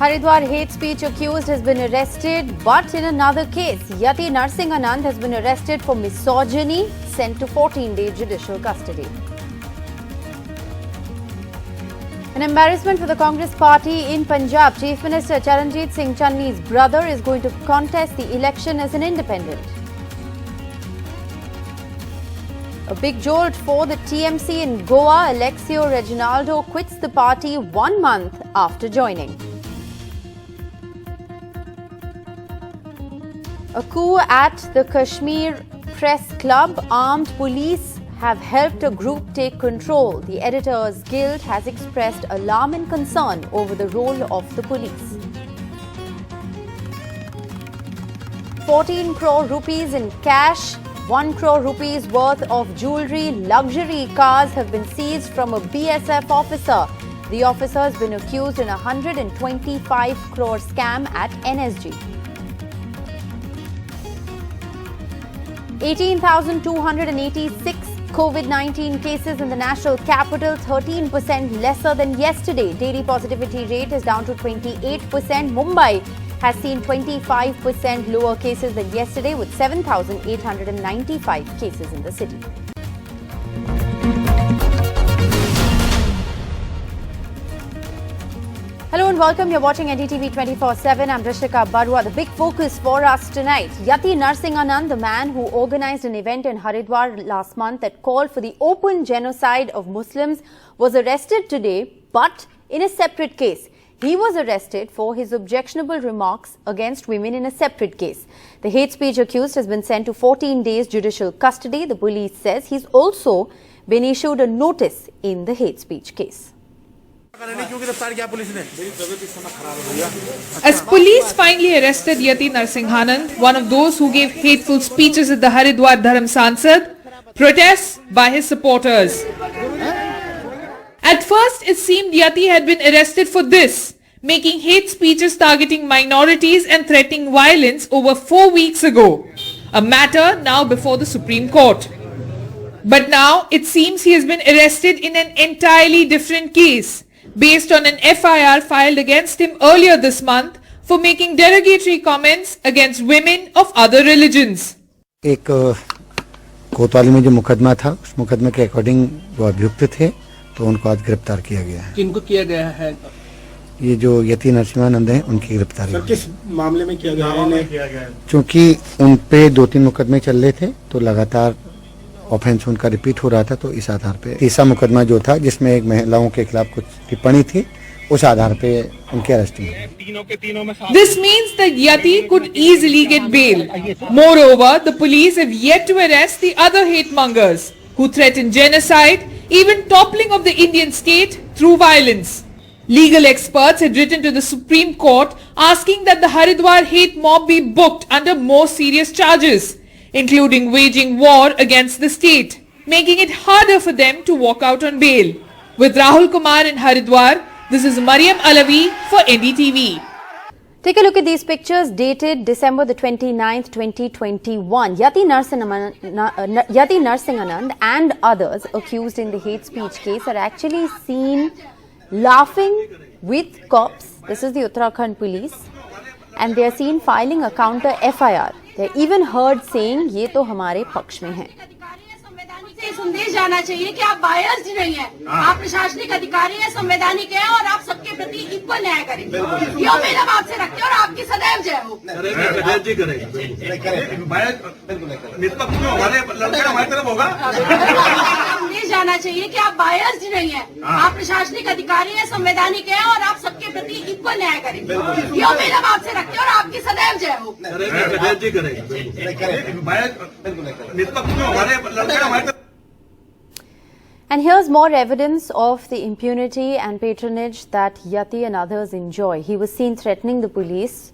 Haridwar hate speech accused has been arrested, but in another case, Yati Narsinghanand has been arrested for misogyny, sent to 14-day judicial custody. An embarrassment for the Congress party in Punjab. Chief Minister Charanjit Singh Channi's brother is going to contest the election as an independent. A big jolt for the TMC in Goa. Alexio Reginaldo quits the party 1 month after joining. A coup at the Kashmir Press Club. Armed police have helped a group take control. The Editors Guild has expressed alarm and concern over the role of the police. 14 crore rupees in cash, 1 crore rupees worth of jewellery, luxury cars have been seized from a BSF officer. The officer has been accused in a 125 crore scam at NSG. 18,286 COVID-19 cases in the national capital, 13% lesser than yesterday. Daily positivity rate is down to 28%. Mumbai has seen 25% lower cases than yesterday, with 7,895 cases in the city. Hello and welcome. You're watching NDTV 24/7. I'm Rishika Barua. The big focus for us tonight. Yati Narsinghanand, the man who organized an event in Haridwar last month that called for the open genocide of Muslims, was arrested today, but in a separate case. He was arrested for his objectionable remarks against women in a separate case. The hate speech accused has been sent to 14 days judicial custody. The police says he's also been issued a notice in the hate speech case. As police finally arrested Yati Narsinghanand, one of those who gave hateful speeches at the Haridwar Dharam Sansad, protests by his supporters. At first, it seemed Yati had been arrested for this, making hate speeches targeting minorities and threatening violence over 4 weeks ago, a matter now before the Supreme Court. But now, it seems he has been arrested in an entirely different case, based on an FIR filed against him earlier this month for making derogatory comments against women of other religions. एक कोतवाली में जो मुकदमा था, उस मुकदमे के according वो अभियुक्त थे, तो उनको आज गिरफ्तार किया गया है। किनको किया गया है? ये जो यति नरसिंहानंद हैं, उनकी गिरफ्तारी। सर, किस मामले में किया गया है? क्योंकि उन पे 2-3 मुकदमे चल रहे थे, तो लगातार ऑफेंस उनका रिपीट हो रहा था, तो इस आधार पे तीसरा मुकदमा जो था, जिसमें एक महिलाओं के खिलाफ कुछ टिप्पणी थी, उस आधार पे उनकी अरेस्टिंग हुई। This means that Yati could easily get bail. Moreover, the police have yet to arrest the other hate mongers who threaten genocide, even toppling of the Indian state through violence. Legal experts had written to the Supreme Court asking that the Haridwar hate mob be booked under more serious charges, including waging war against the state, making it harder for them to walk out on bail. With Rahul Kumar in Haridwar, this is Mariam Alavi for NDTV. Take a look at these pictures dated December the 29th, 2021. Yati Narsinghanand and others accused in the hate speech case are actually seen laughing with cops. This is the Uttarakhand police. And they are seen filing a counter FIR. They are even heard saying, "ये तो हमारे पक्ष में है." संदेश जाना चाहिए कि आप बायस्ड नहीं है, आप प्रशासनिक अधिकारी हैं, संवैधानिक हैं और आप सबके प्रति इक्वल न्याय करेंगे। ये उम्मीद हम आपसे रखते हैं और आपकी सदैव जय हो। संदेश जाना चाहिए कि आप बायस्ड नहीं है, आप प्रशासनिक अधिकारी हैं, संवैधानिक हैं और आप सबके प्रति इक्वल न्याय करेंगे। ये उम्मीद हम आपसे रखते हैं और आपकी सदैव जय हो। And here's more evidence of the impunity and patronage that Yati and others enjoy. He was seen threatening the police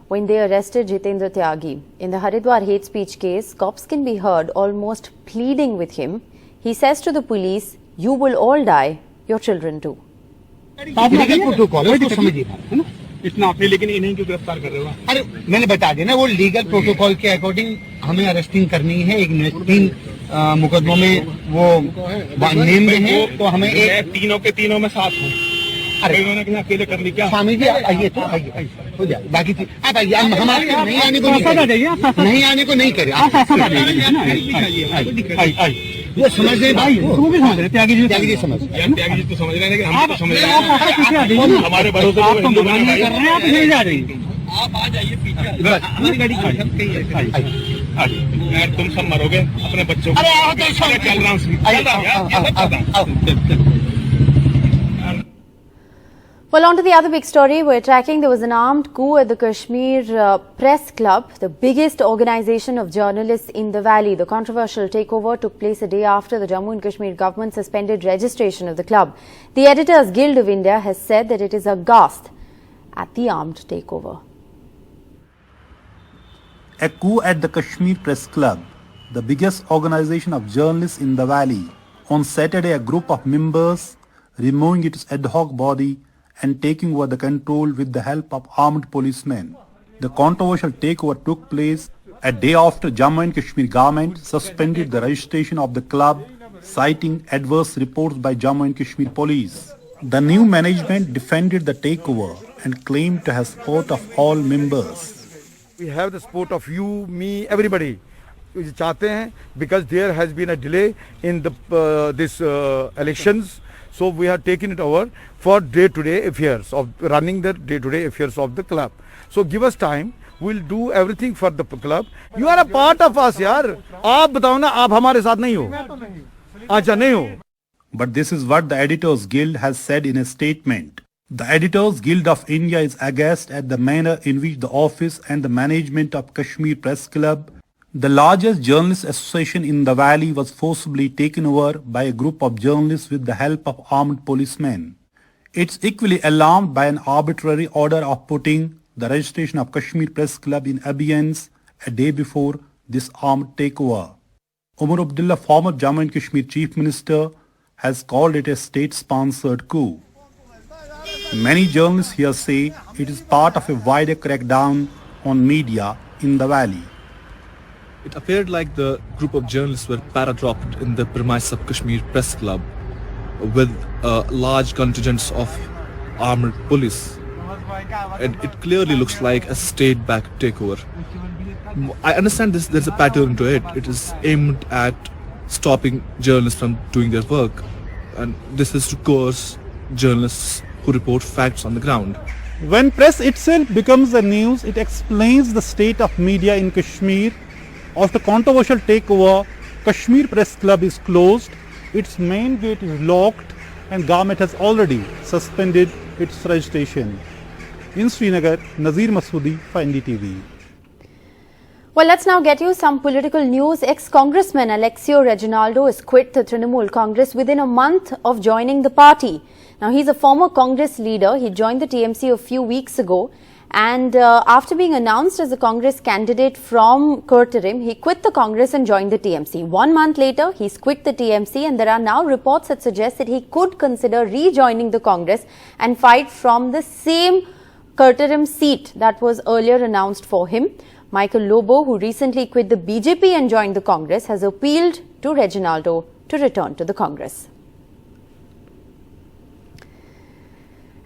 when they arrested Jitendra Tyagi. In the Haridwar hate speech case, cops can be heard almost pleading with him. He says to the police, "You will all die, your children too." इतना आपने, लेकिन इन्हें क्यों गिरफ्तार कर रहे हो? अरे मैंने बता दिया ना, वो लीगल प्रोटोकॉल के अकॉर्डिंग हमें अरेस्टिंग करनी है। एक 3 मुकदमों में वो नेम हैं, तो हमें तीनों के तीनों में साथ हूँ। उन्होंने कहा अकेले कर ली क्या? स्वामी जी आइए तो आइए हो जाए बाकी चीज आप आइए हमारे नहीं आने को नहीं आने को नहीं करे वो समझ रहे भाई तुम भी समझ रहे त्यागी जी समझ त्यागी जी तो समझ रहे हैं लेकिन हम तो समझ रहे हैं हमारे भरोसे आप तो बुराई कर रहे हैं आप नहीं जा रही आप आ जाइए पीछे हमारी गाड़ी यार तुम सब मरोगे अपने बच्चों को Well, on to the other big story. We're tracking there was an armed coup at the Kashmir Press Club, the biggest organization of journalists in the valley. The controversial takeover took place a day after the Jammu and Kashmir government suspended registration of the club. The Editors Guild of India has said that it is aghast at the armed takeover. A coup at the Kashmir Press Club, the biggest organization of journalists in the valley. On Saturday, a group of members, removing its ad hoc body and taking over the control with the help of armed policemen. The controversial takeover took place a day after Jammu and Kashmir government suspended the registration of the club, citing adverse reports by Jammu and Kashmir police. The new management defended the takeover and claimed to have support of all members. We have the support of you, me, everybody. चाहते हैं because there has been a delay in the this elections, so we have taken it over for day-to-day affairs of running the day-to-day affairs of the club. So give us time, we'll do everything for the club. You are a part of us, यार. आप बताओ ना, आप हमारे साथ नहीं हो. अच्छा नहीं हो. But this is what the Editors Guild has said in a statement. The Editors Guild of India is aghast at the manner in which the office and the management of Kashmir Press Club, the largest journalist association in the valley, was forcibly taken over by a group of journalists with the help of armed policemen. It's equally alarmed by an arbitrary order of putting the registration of Kashmir Press Club in abeyance a day before this armed takeover. Umar Abdullah, former Jammu and Kashmir Chief Minister, has called it a state-sponsored coup. Many journalists here say it is part of a wider crackdown on media in the valley. It appeared like the group of journalists were paradropped in the premise of Kashmir Press Club with large contingents of armed police. And it clearly looks like a state-backed takeover. I understand there's a pattern to it. It is aimed at stopping journalists from doing their work. And this is to coerce journalists who report facts on the ground. When press itself becomes the news, it explains the state of media in Kashmir. After controversial takeover, Kashmir Press Club is closed, its main gate is locked, and government has already suspended its registration. In Srinagar, Nazir Masoodi for NDTV. Well, let's now get you some political news. Ex-Congressman Alexio Reginaldo has quit the Trinamool Congress within a month of joining the party. Now, he's a former Congress leader. He joined the TMC a few weeks ago. And after being announced as a Congress candidate from Kurtarim, he quit the Congress and joined the TMC. 1 month later, he's quit the TMC, and there are now reports that suggest that he could consider rejoining the Congress and fight from the same Kurtarim seat that was earlier announced for him. Michael Lobo, who recently quit the BJP and joined the Congress, has appealed to Reginaldo to return to the Congress.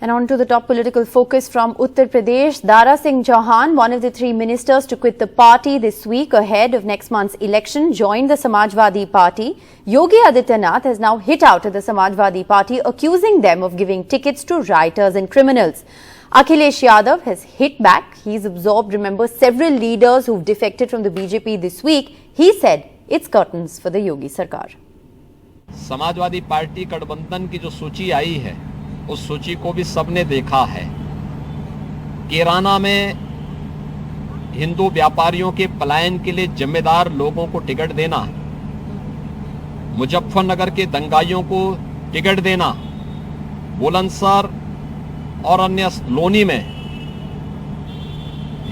And on to the top political focus from Uttar Pradesh. Dharam Sansad, one of the 3 ministers to quit the party this week ahead of next month's election, joined the Samajwadi Party. Yogi Adityanath has now hit out at the Samajwadi Party, accusing them of giving tickets to rioters and criminals. Akhilesh Yadav has hit back. He's absorbed, remember, several leaders who've defected from the BJP this week. He said it's curtains for the Yogi Sarkar. Samajwadi party गठबंधन की जो सूची आई है, उस सूची को भी सबने देखा है। केराना में हिंदू व्यापारियों के पलायन के लिए जिम्मेदार लोगों को टिकट देना, मुजफ्फरनगर के दंगाइयों को टिकट देना, बुलंदशहर और अन्य लोनी में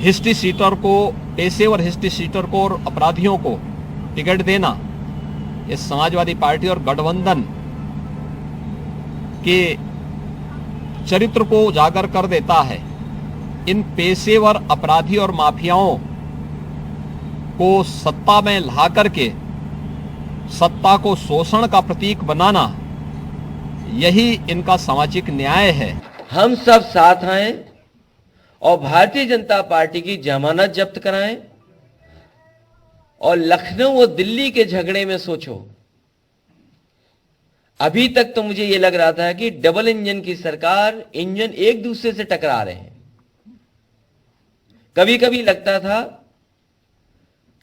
हिस्ट्री सीटर को, पेशेवर हिस्ट्री सीटर को और अपराधियों को टिकट देना, इस समाजवादी पार्टी और गठबंधन के चरित्र को उजागर कर देता है। इन पेशेवर अपराधी और माफियाओं को सत्ता में ला करके सत्ता को शोषण का प्रतीक बनाना, यही इनका सामाजिक न्याय है। हम सब साथ आए और भारतीय जनता पार्टी की जमानत जब्त कराएं और लखनऊ और दिल्ली के झगड़े में सोचो, अभी तक तो मुझे यह लग रहा था कि डबल इंजन की सरकार, इंजन एक दूसरे से टकरा रहे हैं। कभी कभी लगता था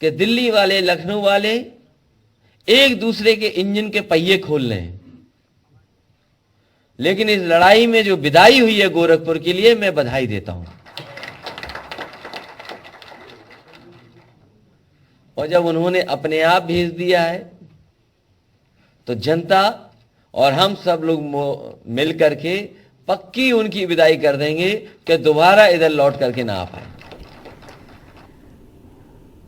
कि दिल्ली वाले, लखनऊ वाले एक दूसरे के इंजन के पहिए खोल रहे हैं। लेकिन इस लड़ाई में जो विदाई हुई है गोरखपुर के लिए, मैं बधाई देता हूं। और जब उन्होंने अपने आप भेज दिया है तो जनता और हम सब लोग मिलकर के पक्की उनकी विदाई कर देंगे कि दोबारा इधर लौट करके ना आ पाए।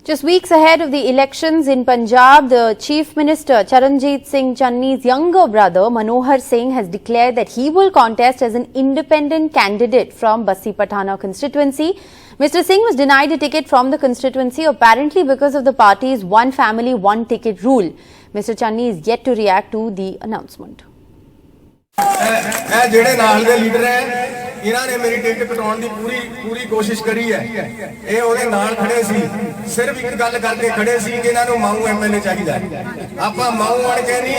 Just weeks ahead of the elections in Punjab, the Chief Minister Charanjit Singh Channi's younger brother Manohar Singh has declared that he will contest as an independent candidate from Bassi Patana constituency. Mr. Singh was denied a ticket from the constituency apparently because of the party's one family, one ticket rule. Mr. Channi is yet to react to the announcement. इन्होंने मेरी ticket कटाने की पूरी कोशिश करी है। ये ओदे नाल खड़े सी, सिर्फ एक गल करके खड़े सी कि इन्हों माऊ एमएलए चाहिए। आप माऊ बन के नहीं,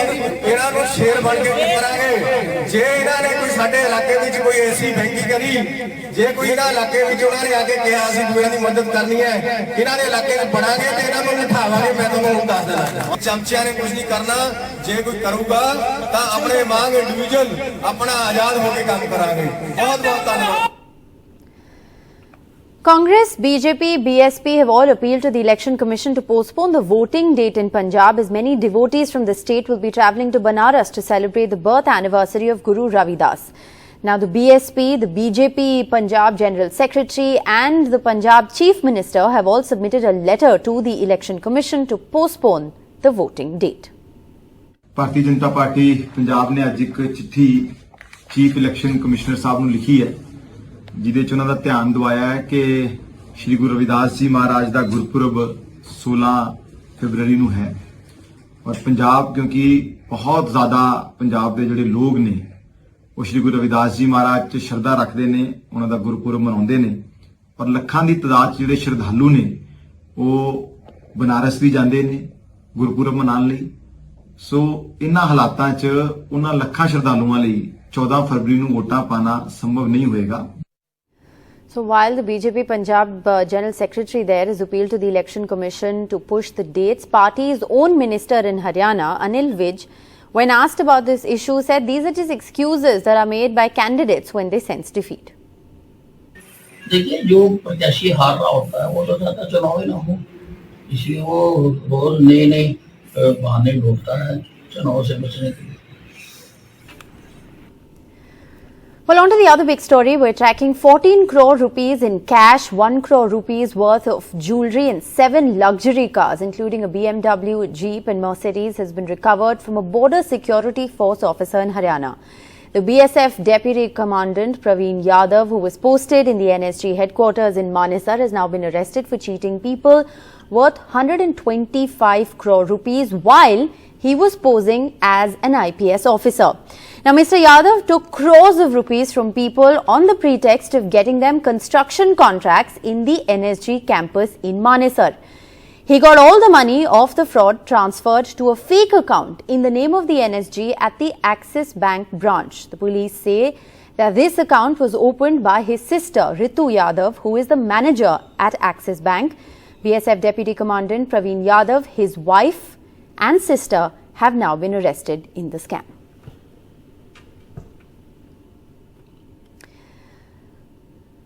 इन्हों शेर बन के करांगे। जे इन्होंने कोई साडे इलाके में कोई ऐसी बैंकी करी, जे कोई इन्होंने इलाके में उन्होंने आके कहा असीं दूसरे की मदद करनी है, इन्होंने इलाके में बढ़ांगे तो इन्होंने बिठावांगे। मैं तुहानूं दस देना, चमचियां ने कुछ नहीं करना। जे कोई करूगा तो अपने मांग इंडिविजुअल अपना आजाद होकर काम करांगे। बहुत बहुत धन्यवाद। Congress, BJP, BSP have all appealed to the Election Commission to postpone the voting date in Punjab, as many devotees from the state will be travelling to Banaras to celebrate the birth anniversary of Guru Ravidas. Now, the BSP, the BJP Punjab General Secretary and the Punjab Chief Minister have all submitted a letter to the Election Commission to postpone the voting date. Bharatiya Janata party Punjab ने अज एक चिट्ठी chief election commissioner साहब ਨੂੰ लिखी है, जिहदे च उन्हां दा ध्यान दवाया है कि श्री गुरु रविदास जी महाराज का गुरपुरब 16 फरवरी ਨੂੰ है और पंजाब, क्योंकि बहुत ज्यादा पंजाब के जिहड़े लोग ने वो श्री गुरु रविदास जी महाराज च श्रद्धा रखते हैं, उन्हां दा गुरपुरब मनाउंदे ने और लखां दी तादाद च जिहड़े श्रद्धालु ने वो बनारस भी जांदे ने गुरपुरब मनाउण लई। सो इन्हां हालातां च उन्हां लखां श्रद्धालुआं लई 14 फरवरी ਨੂੰ वोटां पाना संभव नहीं होएगा। So while the BJP Punjab General Secretary there has appealed to the Election Commission to push the dates, party's own minister in Haryana, Anil Vij, when asked about this issue, said these are just excuses that are made by candidates when they sense defeat. देखिए, जो प्रत्याशी हार रहा होता है वो तो चाहता चुनाव ही ना हो, इसलिए वो रोज नए बहाने ढूंढता है चुनाव से बचने के लिए। Well, on to the other big story. We're tracking 14 crore rupees in cash, 1 crore rupees worth of jewellery and 7 luxury cars, including a BMW, a Jeep and Mercedes, has been recovered from a border security force officer in Haryana. The BSF Deputy Commandant Praveen Yadav, who was posted in the NSG headquarters in Manesar, has now been arrested for cheating people worth 125 crore rupees while he was posing as an IPS officer. Now, Mr. Yadav took crores of rupees from people on the pretext of getting them construction contracts in the NSG campus in Manesar. He got all the money of the fraud transferred to a fake account in the name of the NSG at the Axis Bank branch. The police say that this account was opened by his sister Ritu Yadav, who is the manager at Axis Bank. BSF Deputy Commandant Praveen Yadav, his wife and sister have now been arrested in the scam.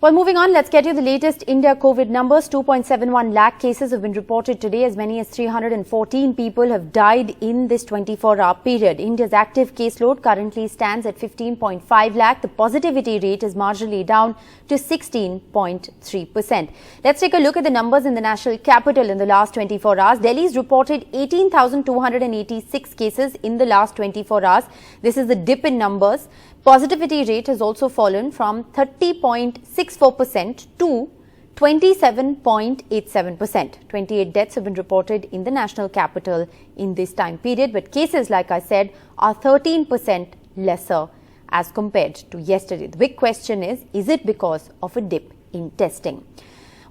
Well, moving on, let's get you the latest India COVID numbers. 2.71 lakh cases have been reported today. As many as 314 people have died in this 24-hour period. India's active caseload currently stands at 15.5 lakh. The positivity rate is marginally down to 16.3%. Let's take a look at the numbers in the national capital in the last 24 hours. Delhi's reported 18,286 cases in the last 24 hours. This is the dip in numbers. Positivity rate has also fallen from 30.64% to 27.87%. 28 deaths have been reported in the national capital in this time period, but cases, like I said, are 13% lesser as compared to yesterday. The big question is it because of a dip in testing?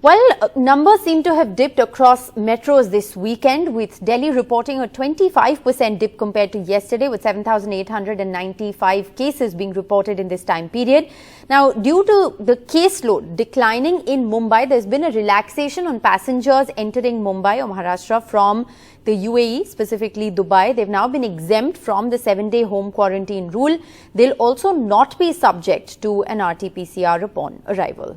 Well, numbers seem to have dipped across metros this weekend, with Delhi reporting a 25% dip compared to yesterday, with 7,895 cases being reported in this time period. Now, due to the caseload declining in Mumbai, there's been a relaxation on passengers entering Mumbai or Maharashtra from the UAE, specifically Dubai. They've now been exempt from the 7-day home quarantine rule. They'll also not be subject to an RT-PCR upon arrival.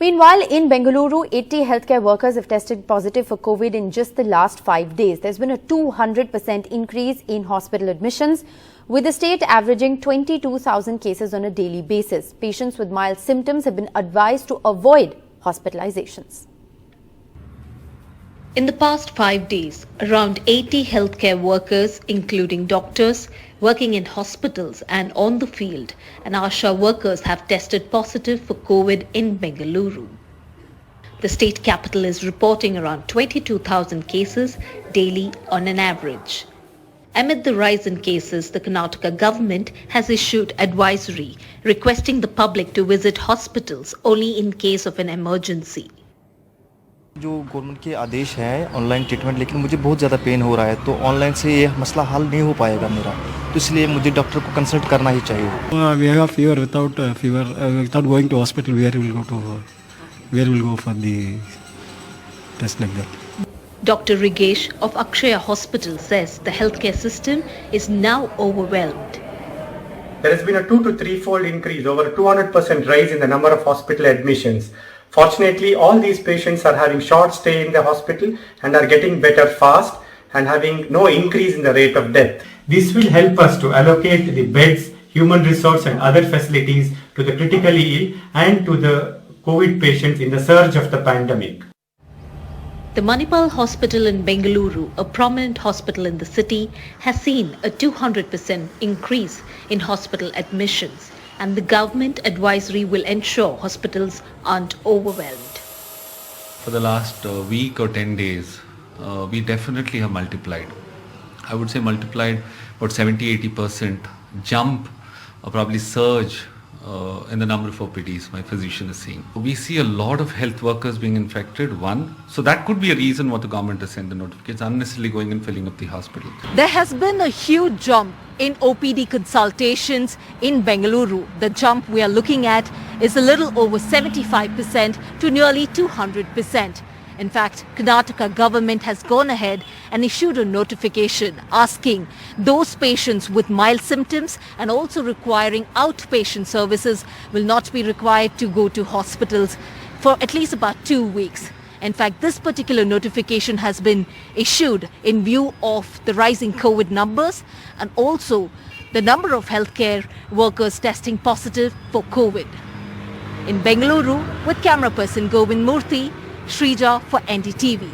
Meanwhile, in Bengaluru, 80 healthcare workers have tested positive for COVID in just the last 5 days. There's been a 200% increase in hospital admissions, with the state averaging 22,000 cases on a daily basis. Patients with mild symptoms have been advised to avoid hospitalizations. In the past 5 days, around 80 healthcare workers, including doctors, working in hospitals and on the field, and ASHA workers have tested positive for COVID in Bengaluru. The state capital is reporting around 22,000 cases daily on an average. Amid the rise in cases, the Karnataka government has issued advisory requesting the public to visit hospitals only in case of an emergency. जो government के आदेश हैं online treatment, लेकिन मुझे बहुत ज़्यादा pen हो रहा है, तो ऑनलाइन से ये मसला हल नहीं हो पाएगा मेरा, तो इसलिए मुझे डॉक्टर को कंसल्ट करना ही चाहिए. We have fever. Without going to hospital, where will go for the test like that? Dr. Rigesh of Akshaya Hospital says the healthcare system is now overwhelmed. There has been a 2 to 3-fold increase, over 200% rise in the number of hospital admissions. Fortunately, all these patients are having short stay in the hospital and are getting better fast and having no increase in the rate of death. This will help us to allocate the beds, human resource and other facilities to the critically ill and to the COVID patients in the surge of the pandemic. The Manipal Hospital in Bengaluru, a prominent hospital in the city, has seen a 200% increase in hospital admissions, and the government advisory will ensure hospitals aren't overwhelmed. For the last week or 10 days, we definitely have multiplied. I would say multiplied about 70-80% jump or probably surge in the number of OPDs my physician is seeing. We see a lot of health workers being infected, one. So that could be a reason why the government has sent the notifications, unnecessarily going and filling up the hospital. There has been a huge jump in OPD consultations in Bengaluru. The jump we are looking at is a little over 75% to nearly 200%. In fact, Karnataka government has gone ahead and issued a notification asking those patients with mild symptoms and also requiring outpatient services will not be required to go to hospitals for at least about 2 weeks. In fact, this particular notification has been issued in view of the rising COVID numbers and also the number of healthcare workers testing positive for COVID. In Bengaluru, with camera person Govind Murthy, Shrija for NDTV.